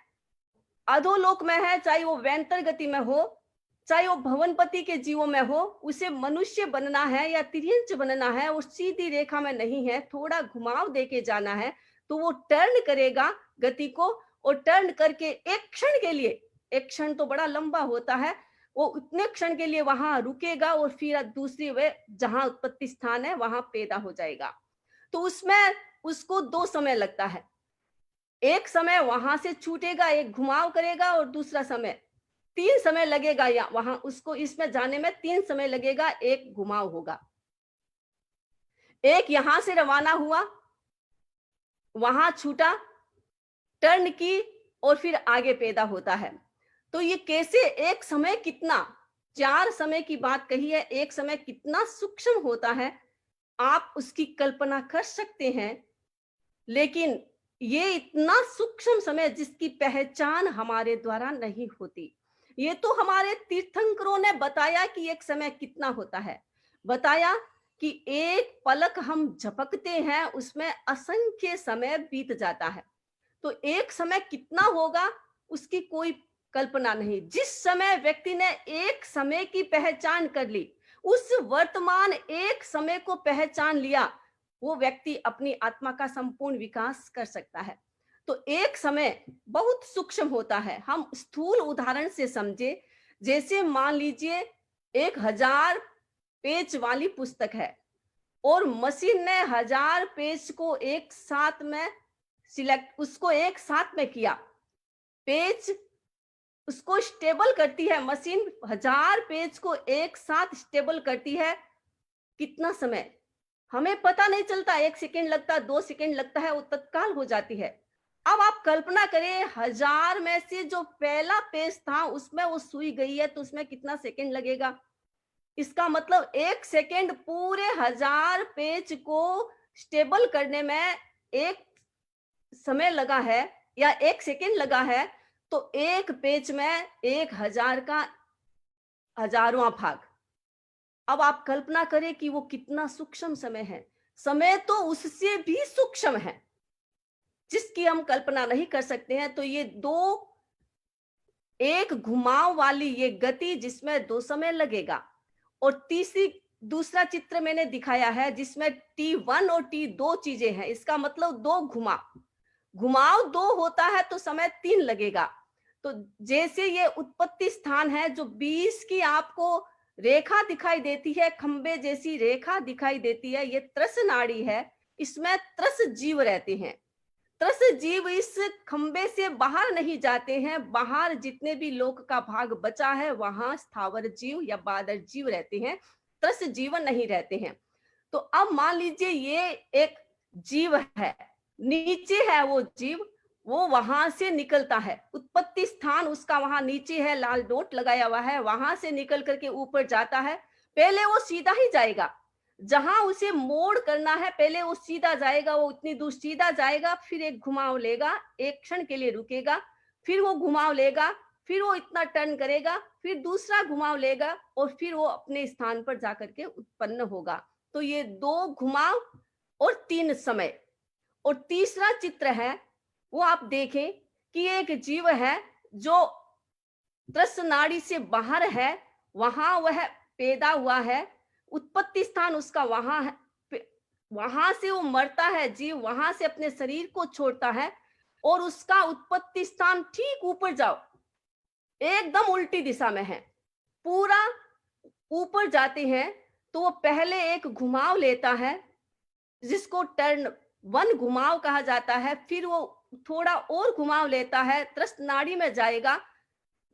अधोलोक में है, चाहे वो वैंतर गति में हो, चाहे वो भवनपति के जीवों में हो, उसे मनुष्य बनना है या तिर्यंच बनना है, वो सीधी रेखा में नहीं है, थोड़ा घुमाव देके जाना है, तो वो टर्न करेगा गति को, और टर्न करके एक क्षण के लिए, एक क्षण तो बड़ा लंबा होता है, वो उतने क्षण के लिए वहां रुकेगा और फिर दूसरी वे जहां उत्पत्ति स्थान है वहां पैदा हो जाएगा। तो उसमें उसको 2 समय लगता है। एक समय वहां से छूटेगा, एक घुमाव करेगा, और दूसरा समय 3 समय लगेगा, या वहां उसको इसमें जाने में 3 समय लगेगा, एक घुमाव होगा। एक यहां से रवाना हुआ, वहां छूटा, टर्न की और फिर आगे पैदा होता है। तो ये कैसे एक समय कितना, 4 समय की बात कही है, एक समय कितना सूक्ष्म होता है आप उसकी कल्पना कर सकते हैं। लेकिन ये इतना सूक्ष्म समय जिसकी पहचान हमारे द्वारा नहीं होती। ये तो हमारे तीर्थंकरों ने बताया कि एक समय कितना होता है, बताया कि एक पलक हम झपकते हैं उसमें असंख्य समय बीत जाता है। तो एक समय कितना होगा उसकी कोई कल्पना नहीं। जिस समय व्यक्ति ने एक समय की पहचान कर ली, उस वर्तमान एक समय को पहचान लिया, वो व्यक्ति अपनी आत्मा का संपूर्ण विकास कर सकता है। तो एक समय बहुत सूक्ष्म होता है। हम स्थूल उदाहरण से समझे, जैसे मान लीजिए 1000 पेज वाली पुस्तक है और मशीन ने 1000 पेज को एक साथ में उसको एक साथ में किया। पेज उसको स्टेबल करती है, मशीन 1000 पेज को एक साथ स्टेबल करती है। कितना समय हमें पता नहीं चलता, 1 सेकेंड लगता है, 2 सेकेंड लगता है, वो तत्काल हो जाती है। अब आप कल्पना करें 1000 में से जो पहला पेज था उसमें वो सुई गई है, तो उसमें कितना सेकेंड लगेगा। इसका मतलब 1 सेकेंड पूरे 1000 पेज को स्टेबल करने में एक समय लगा है या 1 सेकेंड लगा है। तो एक पेज में 1000 का 1000वां भाग। अब आप कल्पना करें कि वो कितना सूक्ष्म समय है। समय तो उससे भी सूक्ष्म है जिसकी हम कल्पना नहीं कर सकते हैं। तो ये एक घुमाव वाली ये गति जिसमें 2 समय लगेगा, और दूसरा चित्र मैंने दिखाया है जिसमें T1 और T2 चीजें हैं। इसका मतलब 2 घुमाव 2 होता है तो समय 3 लगेगा। तो जैसे ये उत्पत्ति स्थान है, जो 20 की आपको रेखा दिखाई देती है, खंबे जैसी रेखा दिखाई देती है, ये त्रस नाड़ी है। इसमें त्रस जीव रहते हैं। त्रस जीव इस खंबे से बाहर नहीं जाते हैं। बाहर जितने भी लोक का भाग बचा है वहां स्थावर जीव या बादर जीव रहते हैं, त्रस जीव नहीं रहते हैं। तो अब मान लीजिए ये एक जीव है, नीचे है वो जीव, वो वहां से निकलता है। उत्पत्ति स्थान उसका वहां नीचे है, लाल डॉट लगाया हुआ है, वहां से निकल करके ऊपर जाता है। पहले वो सीधा ही जाएगा, जहां उसे मोड़ करना है पहले वो सीधा जाएगा, वो उतनी दूर सीधा जाएगा, फिर एक घुमाव लेगा, एक क्षण के लिए रुकेगा, फिर वो घुमाव लेगा, फिर वो इतना टर्न करेगा, फिर दूसरा घुमाव लेगा, और फिर वो अपने स्थान पर जाकर के उत्पन्न होगा। तो ये 2 घुमाव और 3 समय। और तीसरा चित्र है वो आप देखें कि एक जीव है जो त्रस नाड़ी से बाहर है, वहां वह पैदा हुआ है, उत्पत्ति स्थान उसका वहां है, वहां से वो मरता है जीव, वहां से अपने शरीर को छोड़ता है, और उसका उत्पत्ति स्थान ठीक ऊपर जाओ एकदम उल्टी दिशा में है। पूरा ऊपर जाते हैं तो वो पहले एक घुमाव लेता है जिसको टर्न 1 घुमाव कहा जाता है, फिर वो थोड़ा और घुमाव लेता है, त्रस्त नाड़ी में जाएगा।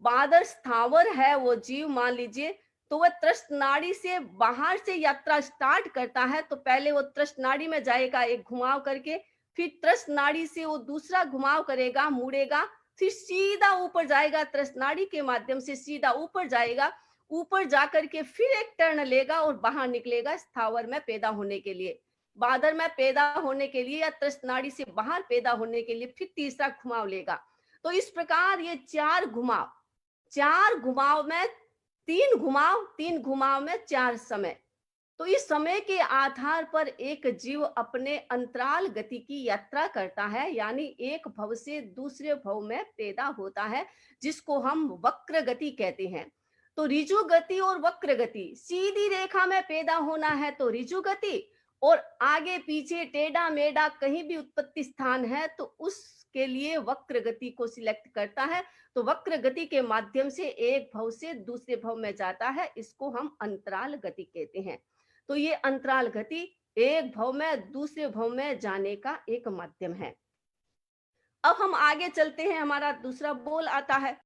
बादर स्थावर है वो जीव मान लीजिए, तो वह त्रस्त नाड़ी से बाहर से यात्रा स्टार्ट करता है। तो पहले वो त्रस्त नाड़ी में जाएगा एक घुमाव करके, फिर त्रस्त नाड़ी से वो दूसरा घुमाव करेगा, मुड़ेगा, फिर सीधा ऊपर जाएगा, त्रस्त नाड़ी के माध्यम से सीधा ऊपर जाएगा, ऊपर जाकर के फिर एक टर्न लेगा और बाहर निकलेगा स्थावर में पैदा होने के लिए, बादर में पैदा होने के लिए, या त्रस्त नाड़ी से बाहर पैदा होने के लिए फिर तीसरा घुमाव लेगा। तो इस प्रकार ये 4 घुमाव में 3 घुमाव में 4 समय। तो इस समय के आधार पर एक जीव अपने अंतराल गति की यात्रा करता है, यानी एक भव से दूसरे भव में पैदा होता है, जिसको हम वक्र गति कहते हैं। तो ऋजु गति और वक्र गति, सीधी रेखा में पैदा होना है तो ऋजु गति, और आगे पीछे टेढ़ा मेढ़ा कहीं भी उत्पत्ति स्थान है तो उसके लिए वक्र गति को सिलेक्ट करता है। तो वक्र गति के माध्यम से एक भव से दूसरे भव में जाता है, इसको हम अंतराल गति कहते हैं। तो ये अंतराल गति एक भव में दूसरे भव में जाने का एक माध्यम है। अब हम आगे चलते हैं, हमारा दूसरा बोल आता है।